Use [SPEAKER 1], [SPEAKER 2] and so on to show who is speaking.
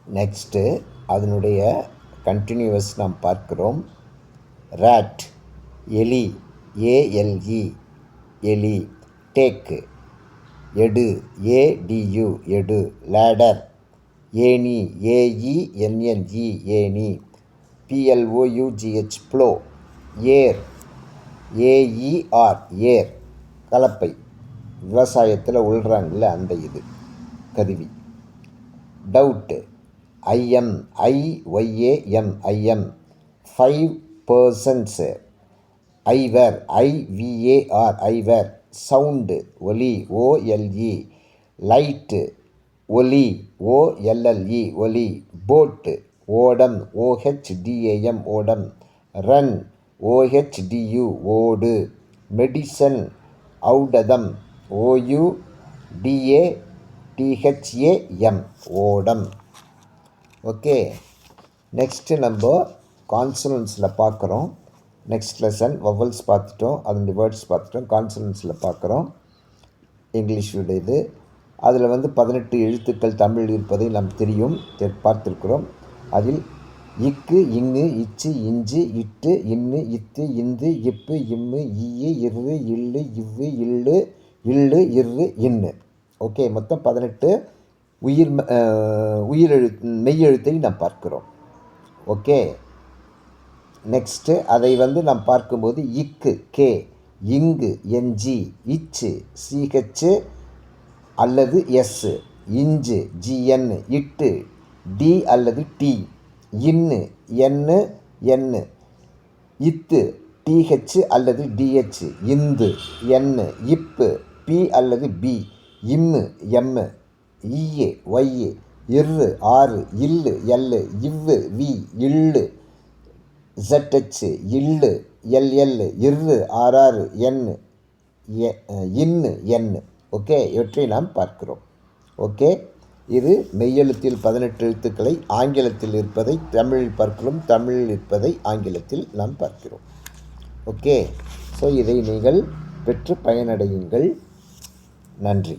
[SPEAKER 1] Next அதனுடைய continuous நாம் பார்க்கிறோம். ராட் எலி, ஏஎல்இ எலி. டேக்கு எடு, ஏடியு எடு. லேடர் ஏணி, ஏஇஎன்என்இ ஏணி. பிஎல்ஓயுஜிஹெச் ப்ளோ. ஏர், ஏஇஆர் ஏர் கலப்பை, விவசாயத்தில் உள்றாங்கல்ல அந்த இது கருவி. டவுட்டு ஐஎம், ஐஒய்ஏஎம் ஐஎம். 5 persons. ஐவர், ஐவிஏஆர் ஐவர். சவுண்டு ஒலி, ஓஎல்இ. லைட்டு ஒலி, ஓஎல்எல்இ ஒலி. போட்டு ஓடம், ஓஹெச்டிஏஎம் ஓடம். ரன், ஓஹெச்டியு ஓடு. மெடிசன் ஔடதம், ஓயுடிஏடிஹெச்ஏஎம் ஓடம். ஓகே, நெக்ஸ்ட்டு நம்ம கான்சனன்ஸில் பார்க்குறோம். நெக்ஸ்ட் லெசன் வவல்ஸ் பார்த்துட்டோம், அதனுடைய வேர்ட்ஸ் பார்த்துட்டோம். கான்சனன்ஸில் பார்க்குறோம் இங்கிலீஷுடைய இது. அதில் 18 எழுத்துக்கள் தமிழ் இருப்பதை நாம் பார்த்திருக்கிறோம். அதில் இக்கு, இங்கு, இச்சு, இஞ்சு, இட்டு, இன்னு, இத்து, இந்து, இப்பு, இம்மு, ஈயு, இரு, இல்லு, இவ்வு, இல்லு, இல்லு, இரு, இன்னு. ஓகே, மொத்தம் 18 மெய்யெழுத்தை நாம் பார்க்கிறோம். ஓகே, நெக்ஸ்ட்டு அதை நாம் பார்க்கும்போது இக்கு கே, இங்கு என்ஜி, இச்சு சிஹெச் அல்லது எஸ், இஞ்சு ஜிஎன், இட்டு டி அல்லது டி, இன்னு என்னு என்னு, இத்து டிஹெச் அல்லது டிஹெச், இந்து என்னு, இப்பு பி அல்லது பி, இம்மு எம்மு, ஈஏ ஒய்ஏ, இரு ஆறு, இல்லு எல்லு, இவ்வு வி, இல்லு ZH, இல்லு LL, இரு RR, என்னு இன்னு என்னு. ஓகே, இவற்றை நாம் பார்க்கிறோம். ஓகே, இது மெய்யெழுத்தில் 18 எழுத்துக்களை ஆங்கிலத்தில் இருப்பதை தமிழில் பார்க்கிறோம், தமிழில் இருப்பதை ஆங்கிலத்தில் நாம் பார்க்கிறோம். ஓகே, ஸோ இதை நீங்கள் பெற்று பயனடையுங்கள். நன்றி.